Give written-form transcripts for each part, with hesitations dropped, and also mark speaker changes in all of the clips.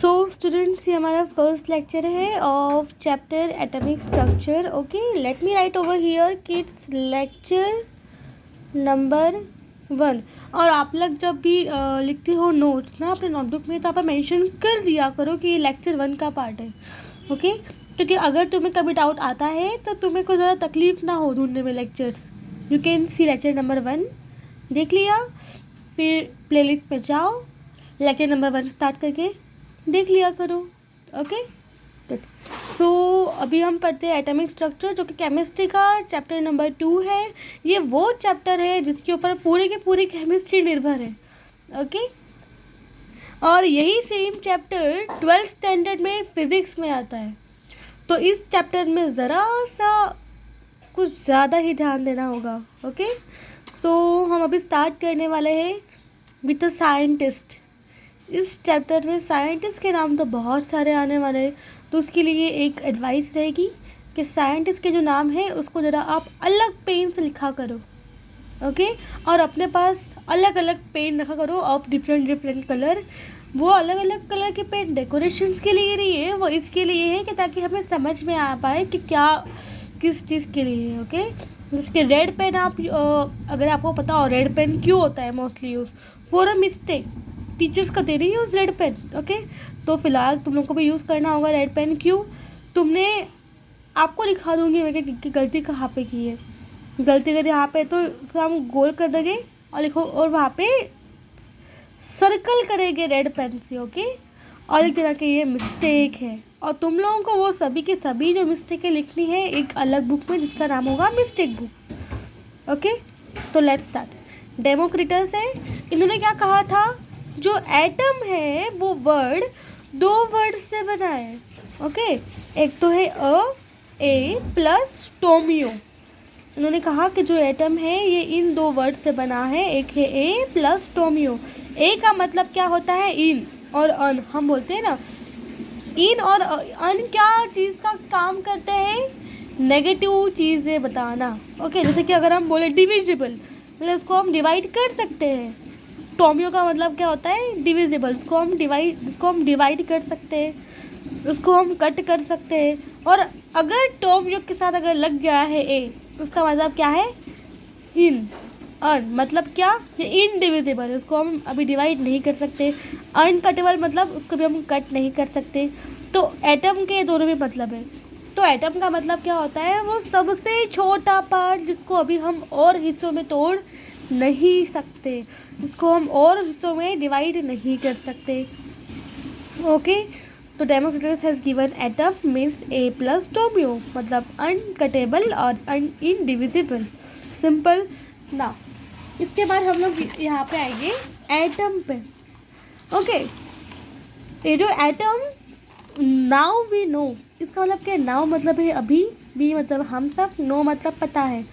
Speaker 1: So students, ये हमारा first lecture है of chapter atomic structure. Okay, let me right over here कि it's lecture number 1. और आप लोग जब भी लिखते हो नोट्स ना अपने नोटबुक में, तो आप मेंशन कर दिया करो कि ये लेक्चर 1 का पार्ट है. ओके, क्योंकि अगर तुम्हें कभी डाउट आता है तो तुम्हें कोई ज़्यादा तकलीफ ना हो ढूंढने में lectures. You can see lecture number 1, देख लिया, फिर प्लेलिस्ट पे जाओ, लेक्चर नंबर 1 स्टार्ट करके देख लिया करो. Okay, good. सो अभी हम पढ़ते हैं एटॉमिक स्ट्रक्चर, जो कि केमिस्ट्री का चैप्टर नंबर 2 है. ये वो चैप्टर है जिसके ऊपर पूरी की पूरी केमिस्ट्री निर्भर है. ओके, और यही सेम चैप्टर 12th स्टैंडर्ड में फिजिक्स में आता है. तो इस चैप्टर में ज़रा सा कुछ ज़्यादा ही ध्यान देना होगा. ओके, सो हम अभी स्टार्ट करने वाले हैं विथ अ साइंटिस्ट. इस चैप्टर में साइंटिस्ट के नाम तो बहुत सारे आने वाले हैं, तो उसके लिए एक एडवाइस रहेगी कि साइंटिस्ट के जो नाम है उसको ज़रा आप अलग पेन से लिखा करो. ओके, और अपने पास अलग अलग पेन रखा करो ऑफ डिफरेंट कलर. वो अलग अलग कलर के पेन डेकोरेशंस के लिए नहीं है, वो इसके लिए है कि ताकि हमें समझ में आ पाए कि क्या किस चीज़ के लिए है. ओके, जिसके रेड पेन आप अगर आपको पता हो रेड पेन क्यों होता है mostly use for a mistake, teachers करते नहीं यूज़ रेड पेन. ओके, तो फिलहाल तुम लोग को भी यूज़ करना होगा रेड पेन. क्यों? तुमने आपको दिखा दूंगी मैं कि गलती कहाँ पे की है. गलती अगर यहाँ पे तो उसको हम गोल कर देंगे और लिखो, और वहाँ पे सर्कल करेंगे रेड पेन से. ओके, और एक तरह की ये मिस्टेक है, और तुम लोगों को वो सभी के सभी जो मिस्टेकें लिखनी है एक अलग बुक में जिसका नाम होगा मिस्टेक बुक. ओके, तो लेट्स स्टार्ट. डेमोक्रिटस है, इन्होंने क्या कहा था, जो एटम है वो वर्ड 2 वर्ड से बना है. ओके, एक तो है ए प्लस टोमियो. उन्होंने कहा कि जो एटम है ये इन 2 वर्ड से बना है, एक है ए प्लस टोमियो. ए का मतलब क्या होता है, इन, और अन हम बोलते हैं ना. इन और अन क्या चीज़ का काम करते हैं, नेगेटिव चीज़ें बताना. ओके, जैसे कि अगर हम बोले डिविजिबल, मतलब उसको हम डिवाइड कर सकते हैं. टोमियो का मतलब क्या होता है, डिविजिबल, उसको हम डिवाइड कर सकते हैं, उसको हम कट कर सकते हैं. और अगर टोमियो के साथ अगर लग गया है ए, तो उसका मतलब क्या है, इन. अन मतलब क्या, ये इनडिविजिबल, उसको हम अभी डिवाइड नहीं कर सकते. अनकटेबल मतलब उसको भी हम कट नहीं कर सकते. तो एटम के दोनों में मतलब है. तो एटम का मतलब क्या होता है, वो सबसे छोटा पार्ट जिसको अभी हम और हिस्सों में तोड़ नहीं सकते, जिसको हम और हिस्सों में डिवाइड नहीं कर सकते. ओके, तो Democritus has given atom means A plus टोमियो, मतलब अनकटेबल और इनडिविजिबल. सिंपल ना. इसके बाद हम लोग यहाँ पे आएंगे एटम पे. ओके, ये जो एटम नाउ वी नो, इसका मतलब क्या, नाउ मतलब है अभी, वी मतलब हम सब, नो मतलब पता है.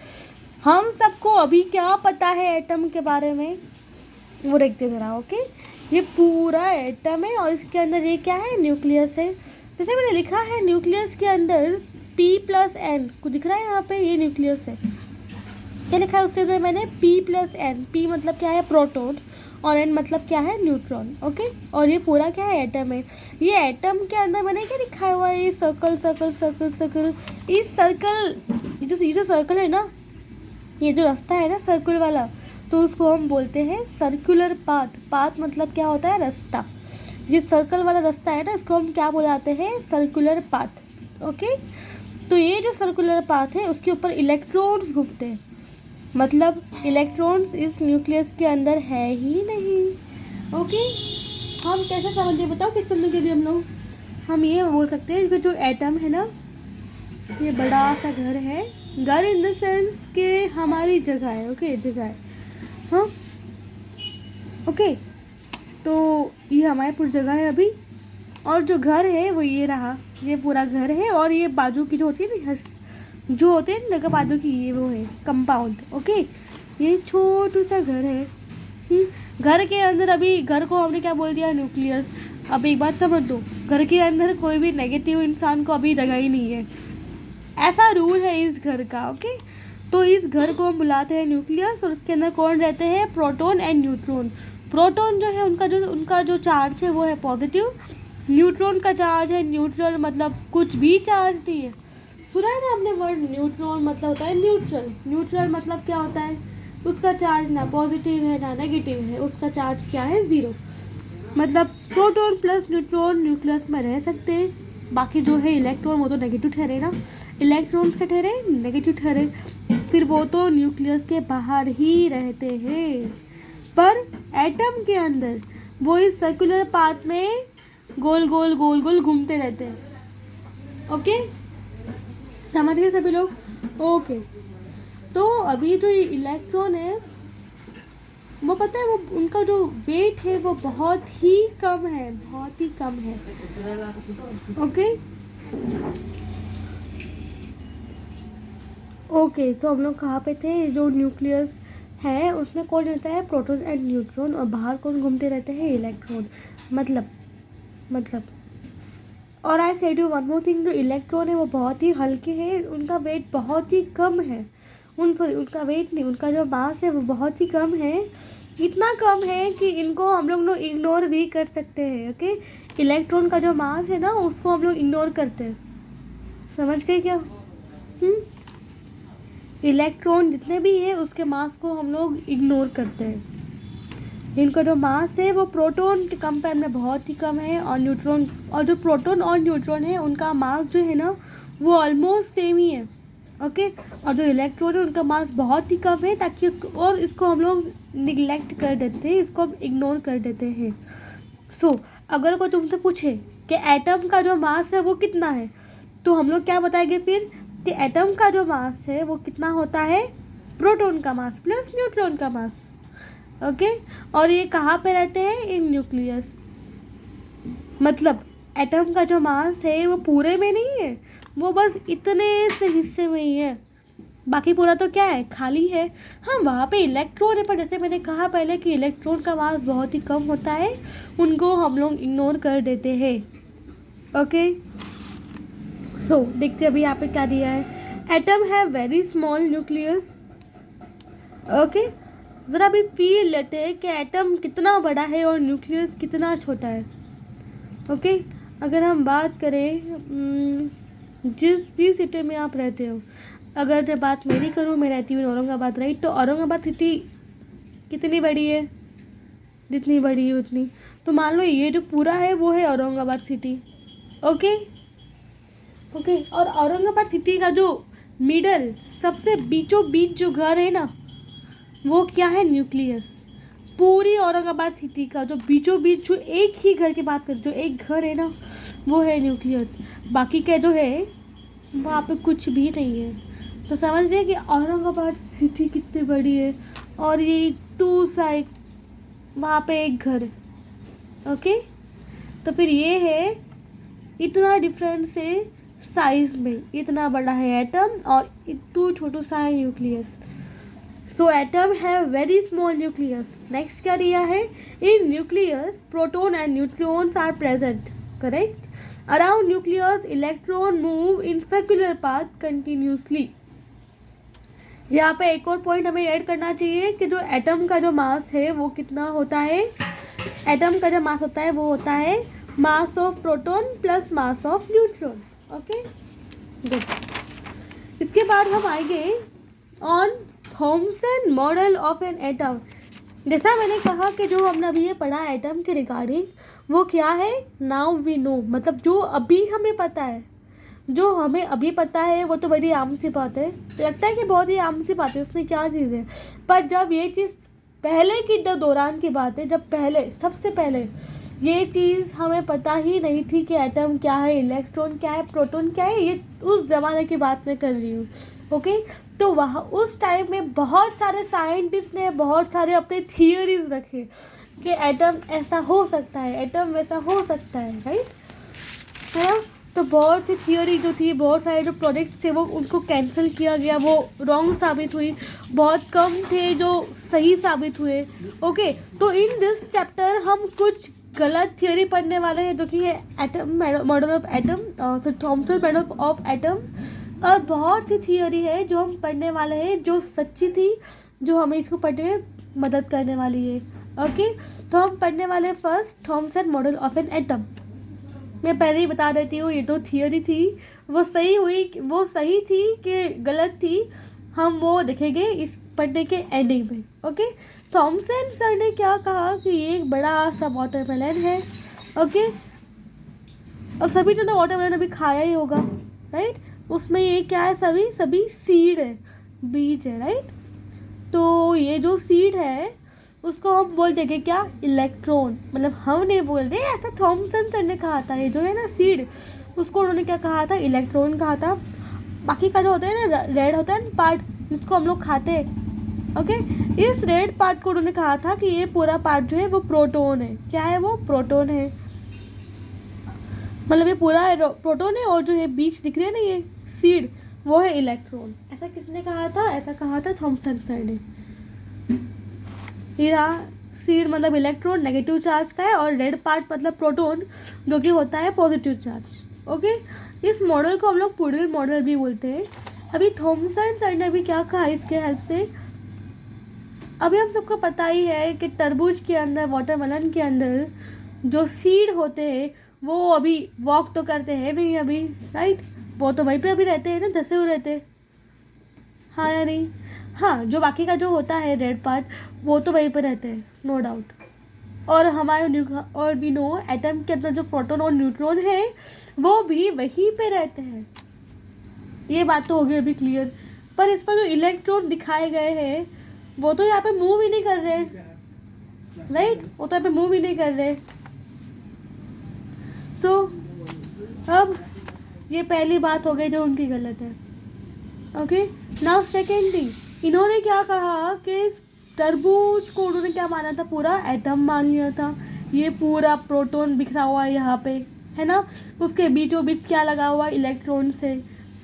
Speaker 1: हम सबको अभी क्या पता है एटम के बारे में, वो देखते ज़रा. ओके, ये पूरा एटम है और इसके अंदर ये क्या है, न्यूक्लियस है. जैसे मैंने लिखा है न्यूक्लियस के अंदर P प्लस एन, कुछ दिख रहा है यहाँ पे, ये न्यूक्लियस है. क्या लिखा है उसके अंदर मैंने, P प्लस एन. P मतलब क्या है, प्रोटॉन, और N मतलब क्या है, न्यूट्रॉन. ओके, और ये पूरा क्या है, एटम है. ये एटम के अंदर मैंने क्या लिखा हुआ है, ये सर्कल सर्कल सर्कल सर्कल. इस सर्कल, ये जो सर्कल है ना, ये जो रास्ता है ना सर्कुलर वाला, तो उसको हम बोलते हैं सर्कुलर पाथ. पाथ मतलब क्या होता है, रास्ता. जिस सर्कल वाला रास्ता है ना, इसको हम क्या बुलाते हैं, सर्कुलर पाथ. ओके, तो ये जो सर्कुलर पाथ है उसके ऊपर इलेक्ट्रॉन्स घूमते हैं, मतलब इलेक्ट्रॉन्स इस न्यूक्लियस के अंदर है ही नहीं. ओके, हम कैसे समझे बताओ, किस तरह के भी हम लोग हम ये बोल सकते हैं कि जो एटम है ना, ये बड़ा सा घर है. घर इन द सेंस के हमारी जगह है. ओके, जगह है, हाँ. ओके, तो ये हमारी पूरी जगह है अभी, और जो घर है वो ये रहा, ये पूरा घर है. और ये बाजू की जो होती है ना, जो होते हैं जगह बाजू की, ये वो है कंपाउंड. ओके, ये छोटू सा घर है. घर के अंदर अभी, घर को हमने क्या बोल दिया, न्यूक्लियस. अब एक बात समझ लो, घर के अंदर कोई भी नेगेटिव इंसान को अभी जगह ही नहीं है, ऐसा रूल है इस घर का. ओके, तो इस घर को हम बुलाते हैं न्यूक्लियस, और उसके अंदर कौन रहते हैं, प्रोटॉन एंड न्यूट्रॉन. प्रोटॉन जो है उनका जो चार्ज है वो है पॉजिटिव, न्यूट्रॉन का चार्ज है न्यूट्रल, मतलब कुछ भी चार्ज नहीं है। सुना है ना आपने वर्ड न्यूट्रॉन, मतलब होता है न्यूट्रल। न्यूट्रल मतलब क्या होता है, उसका चार्ज ना पॉजिटिव है ना नेगेटिव है, उसका चार्ज क्या है, ज़ीरो। मतलब प्रोटॉन प्लस न्यूट्रॉन न्यूक्लियस में रह सकते हैं, बाकी जो है इलेक्ट्रॉन वो तो नेगेटिव ठहरे ना, इलेक्ट्रॉन्स के ठहरे नेगेटिव ठहरे, फिर वो तो न्यूक्लियस के बाहर ही रहते हैं। पर एटम के अंदर वो इस सर्कुलर पाथ में गोल गोल गोल गोल घूमते रहते हैं। ओके, समझ गए सभी लोग? ओके, तो अभी जो इलेक्ट्रॉन है वो पता है, वो उनका जो वेट है वो बहुत ही कम है, बहुत ही कम है। ओके ओके, तो हम लोग कहाँ पे थे, जो न्यूक्लियस है उसमें कौन रहता है, प्रोटॉन एंड न्यूट्रॉन, और बाहर कौन घूमते रहते हैं, इलेक्ट्रॉन। मतलब और I said you one more thing, जो इलेक्ट्रॉन है वो बहुत ही हल्के हैं, उनका वेट बहुत ही कम है। उनका वेट नहीं, उनका जो मास है वो बहुत ही कम है, इतना कम है कि इनको हम लोग इग्नोर भी कर सकते हैं। ओके, इलेक्ट्रॉन का जो मास है ना उसको हम लोग इग्नोर करते हैं, समझ गए क्या? इलेक्ट्रॉन जितने भी है उसके मास को हम लोग इग्नोर करते हैं। इनका जो मास है वो प्रोटॉन के कंपेयर में बहुत ही कम है, और न्यूट्रॉन, और जो प्रोटॉन और न्यूट्रॉन है उनका मास जो है ना वो ऑलमोस्ट सेम ही है। ओके, और जो इलेक्ट्रॉन है उनका मास बहुत ही कम है, ताकि इसको हम लोग निगलेक्ट कर देते हैं, इसको हम इग्नोर कर देते हैं। सो अगर कोई तुमसे पूछे कि एटम का जो मास है वो कितना है, तो हम लोग क्या बताएंगे फिर, कि एटम का जो मास है वो कितना होता है, प्रोटॉन का मास प्लस न्यूट्रॉन का मास। ओके, और ये कहाँ पे रहते हैं, इन न्यूक्लियस। मतलब एटम का जो मास है वो पूरे में नहीं है, वो बस इतने से हिस्से में ही है, बाकी पूरा तो क्या है, खाली है। हाँ, वहाँ पे इलेक्ट्रॉन है, पर जैसे मैंने कहा पहले कि इलेक्ट्रॉन का मास बहुत ही कम होता है, उनको हम लोग इग्नोर कर देते हैं। ओके, सो देखते अभी यहाँ पे क्या दिया है, एटम है वेरी स्मॉल न्यूक्लियस। ओके, ज़रा अभी फील लेते हैं कि एटम कितना बड़ा है और न्यूक्लियस कितना छोटा है। ओके, अगर हम बात करें जिस भी सिटी में आप रहते हो, अगर जब बात मेरी करूँ, मैं रहती हूँ औरंगाबाद, राइट, तो औरंगाबाद सिटी कितनी बड़ी है, जितनी बड़ी है उतनी, तो मान लो ये जो पूरा है वो है औरंगाबाद सिटी। ओके ओके, और औरंगाबाद सिटी का जो मिडल, सबसे बीचों बीच जो घर है ना वो क्या है, न्यूक्लियस। पूरी औरंगाबाद सिटी का जो बीचों बीच जो एक ही घर की बात करें, जो एक घर है ना वो है न्यूक्लियस, बाकी के जो है वहाँ पे कुछ भी नहीं है। तो समझ रहे कि औरंगाबाद सिटी कितनी बड़ी है, और ये दूसरा एक वहाँ पे एक घर है। ओके, तो फिर ये है, इतना डिफरेंस है साइज में, इतना बड़ा है एटम और इतना छोटा सा है न्यूक्लियस। सो एटम है वेरी स्मॉल न्यूक्लियस। नेक्स्ट क्या दिया है, in nucleus proton and neutrons are present, correct. Around nucleus electron move in circular path continuously. यहाँ पे एक और पॉइंट हमें ऐड करना चाहिए कि जो एटम का जो मास है वो कितना होता है, एटम का जो मास होता है वो होता है mass of proton plus mass of neutron. Okay, good. इसके बाद हम आएंगे on Thompson model of an atom. जैसा मैंने कहा कि जो हमने अभी ये पढ़ा एटम के रिगार्डिंग, वो क्या है, नाउ वी नो, मतलब जो अभी हमें पता है, जो हमें अभी पता है वो तो बड़ी आम सी बात है, लगता है कि बहुत ही आम सी बात है, उसमें क्या चीज़ है। पर जब ये चीज़ पहले की दौरान की बात है, जब पहले, सबसे पहले ये चीज़ हमें पता ही नहीं थी कि एटम क्या है, इलेक्ट्रॉन क्या है, प्रोटॉन क्या है, ये उस ज़माने की बात मैं कर रही हूँ। ओके, तो वहाँ उस टाइम में बहुत सारे साइंटिस्ट ने बहुत सारे अपने थियरीज रखे कि एटम ऐसा हो सकता है, एटम वैसा हो सकता है, राइट, है ना। तो बहुत सी थियोरी जो थी, बहुत सारे जो प्रोडक्ट्स थे वो उनको कैंसिल किया गया, वो रॉन्ग साबित हुई, बहुत कम थे जो सही साबित हुए। ओके, तो इन दिस चैप्टर हम कुछ गलत थियोरी पढ़ने वाले हैं, जो कि है atom model of atom, Thompson model of atom, और बहुत सी थियोरी है जो हम पढ़ने वाले हैं जो सच्ची थी, जो हमें इसको पढ़ने में मदद करने वाली है। ओके, तो हम पढ़ने वाले first Thompson model of an atom. मैं पहले ही बता देती हूँ, ये तो थियोरी थी, वो सही थी कि गलत थी, हम वो देखेंगे इस पढ़ने के एंडिंग में। ओके, थॉमसन सर ने क्या कहा कि ये एक बड़ा सा वाटरमेलन है। ओके, और सभी ने तो वाटरमेलन अभी खाया ही होगा, राइट। उसमें ये क्या है, सभी सीड है, बीज है, राइट। तो ये जो सीड है उसको हम बोल देंगे क्या, इलेक्ट्रॉन। मतलब हम नहीं बोल रहे, ऐसा थॉमसन सर ने कहा था। ये जो है ना सीड, उसको उन्होंने क्या कहा था, इलेक्ट्रॉन कहा था। बाकी का जो होता है ना रेड होता है ना पार्ट, जिसको हम लोग खाते हैं, ओके, इस रेड पार्ट को उन्होंने कहा था कि ये पूरा पार्ट जो है वो प्रोटॉन है। क्या है वो, प्रोटॉन है। मतलब ये पूरा प्रोटॉन है, और जो है बीच दिख रही है ना ये सीड, वो है इलेक्ट्रॉन। ऐसा किसने कहा था, ऐसा कहा था थॉमसन सर ने। ये सीड मतलब इलेक्ट्रॉन नेगेटिव चार्ज का है, और रेड पार्ट मतलब प्रोटॉन जो कि होता है पॉजिटिव चार्ज। ओके, इस मॉडल को हम लोग पुडल मॉडल भी बोलते हैं। अभी थॉमसन सर ने अभी क्या कहा इसके हेल्प से, अभी हम सबको पता ही है कि तरबूज के अंदर, वाटरमेलन के अंदर जो सीड होते हैं वो अभी वॉक तो करते हैं नहीं अभी, राइट। वो तो वहीं पे अभी रहते हैं ना, धसे हुए रहते हैं, हाँ या नहीं। हाँ, जो बाकी का जो होता है रेड पार्ट, वो तो वहीं पे रहते हैं, नो डाउट। और और वी नो एटम के अंदर जो प्रोटॉन और न्यूट्रॉन है वो भी वहीं पे रहते हैं। ये बात तो होगी अभी क्लियर। पर इस पर जो इलेक्ट्रॉन दिखाए गए हैं वो तो यहाँ पे मूव ही नहीं कर रहे, राइट। वो तो यहाँ पे मूव ही नहीं कर रहे। सो अब ये पहली बात हो गई जो उनकी गलत है। ओके, नाउ सेकेंड थिंग, इन्होंने क्या कहा कि तरबूज को उन्होंने क्या माना था, पूरा एटम मान लिया था। ये पूरा प्रोटॉन बिखरा हुआ है यहाँ पे, है ना। उसके बीचों बीच क्या लगा हुआ है, इलेक्ट्रॉन से।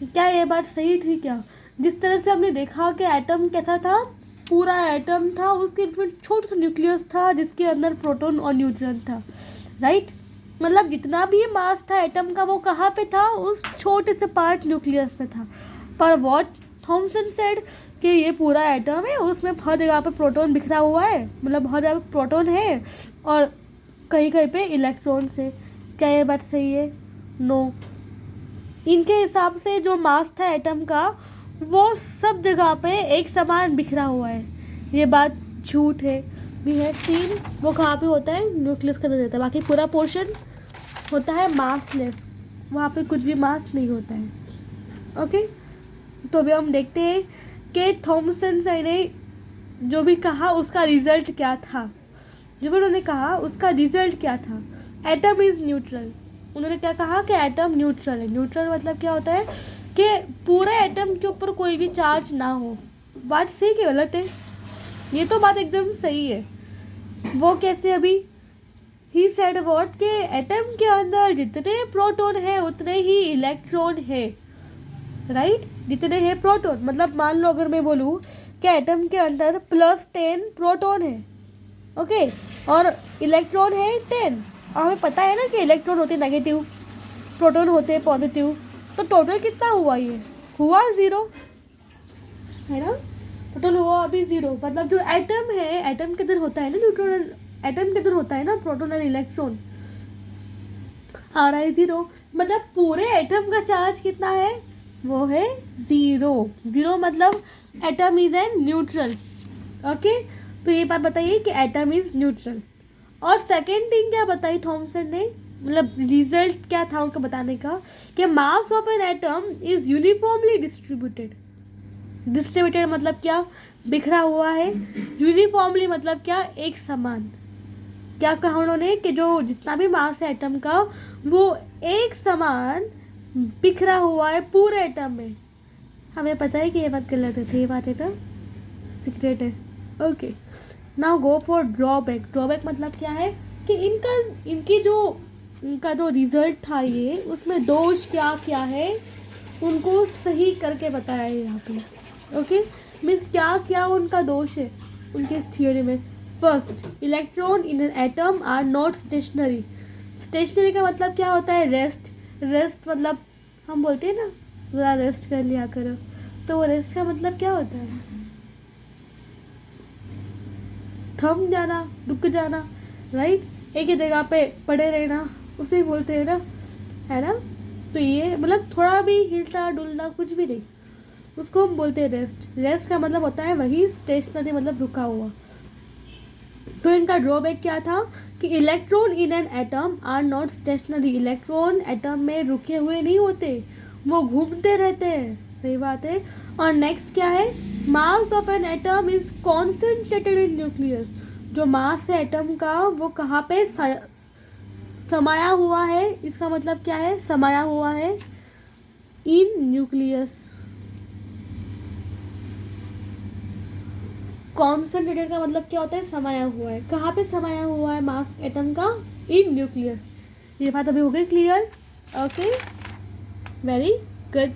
Speaker 1: क्या ये बात सही थी क्या? जिस तरह से हमने देखा कि एटम कैसा था, पूरा एटम था, उसके बीच में छोटा सा न्यूक्लियस था जिसके अंदर प्रोटॉन और न्यूट्रॉन था, राइट। मतलब जितना भी मास था एटम का वो कहाँ पे था, उस छोटे से पार्ट न्यूक्लियस पे था। पर व्हाट थॉमसन सेड कि ये पूरा एटम है, उसमें हर जगह पे प्रोटॉन बिखरा हुआ है, मतलब हर जगह प्रोटॉन है और कहीं कहीं पे इलेक्ट्रॉन से। क्या ये बात सही है? नो। इनके हिसाब से जो मास था एटम का वो सब जगह पे एक समान बिखरा हुआ है। ये बात झूठ है। वी हैव सीन वो कहाँ पे होता है, न्यूक्लियस के अंदर रहता है, बाकी पूरा पोर्शन होता है मासलेस, वहाँ पे कुछ भी मास नहीं होता है। ओके, तो अभी हम देखते हैं कि थॉमसन सर ने जो भी कहा उसका रिजल्ट क्या था। जो भी उन्होंने कहा उसका रिजल्ट क्या था, एटम इज न्यूट्रल। उन्होंने क्या कहा कि एटम न्यूट्रल है। न्यूट्रल मतलब क्या होता है कि पूरे एटम के ऊपर कोई भी चार्ज ना हो। बात सही कि गलत है? ये तो बात एकदम सही है। वो कैसे? अभी ही सेड व्हाट के एटम के अंदर जितने प्रोटॉन है उतने ही इलेक्ट्रॉन है, राइट। जितने हैं प्रोटॉन, मतलब मान लो अगर मैं बोलूँ कि एटम के अंदर +10 प्रोटॉन है, ओके, और इलेक्ट्रॉन है 10। और हमें पता है ना कि इलेक्ट्रॉन होते नेगेटिव, प्रोटॉन होते पॉजिटिव, तो टोटल कितना हुआ? ये हुआ 0, है ना। टोटल हुआ अभी 0। मतलब जो एटम है, एटम के अंदर होता है ना न्यूट्रॉन, एटम के अंदर होता है ना प्रोटॉन और इलेक्ट्रॉन, आ रहा है 0। मतलब पूरे एटम का चार्ज कितना है? वो है 0। 0 मतलब atom is an neutral. Okay, तो ये बात बताइए कि एटम इज न्यूट्रल। और सेकेंड थिंग क्या बताई थॉमसन ने, मतलब रिजल्ट क्या था उनका बताने का, कि mass of an atom is uniformly distributed. Distributed मतलब क्या? बिखरा हुआ है। यूनिफॉर्मली मतलब क्या? एक समान। क्या कहा उन्होंने कि जो जितना भी मास है एटम का वो एक समान बिखरा हुआ है पूरे एटम में। हमें पता है कि ये बात गलत है, तो ये बात है तो सीक्रेट है। Okay, now go for drawback. Drawback मतलब क्या है कि इनका जो रिजल्ट था ये, उसमें दोष क्या क्या है उनको सही करके बताया है यहाँ पे। ओके, मीन्स क्या क्या उनका दोष है उनके इस थियोरी में। First, electron in an atom are not stationary. Stationary का मतलब क्या होता है? रेस्ट। रेस्ट मतलब हम बोलते हैं ना ज़रा रेस्ट कर लिया करो, तो वो रेस्ट का मतलब क्या होता है? थम जाना, रुक जाना, राइट। एक ही जगह पे पड़े रहना, उसे बोलते हैं ना है ना। तो ये मतलब थोड़ा भी हिलना डुलना कुछ भी नहीं, उसको हम बोलते हैं रेस्ट। रेस्ट का मतलब होता है वही स्टेशनरी, मतलब रुका हुआ। तो इनका ड्रॉबैक क्या था कि electron in an atom are not stationary. Electron atom में रुके हुए नहीं होते, वो घूमते रहते हैं। सही बात है। और नेक्स्ट क्या है, mass of an atom is concentrated in nucleus. जो मास है एटम का वो कहाँ पे समाया हुआ है, इसका मतलब क्या है, समाया हुआ है इन न्यूक्लियस। कॉन्सेंट्रेटेड का मतलब क्या होता है, समाया हुआ है। कहाँ पे समाया हुआ है मास एटम का, इन न्यूक्लियस। ये बात अभी हो गई क्लियर। Okay, very good.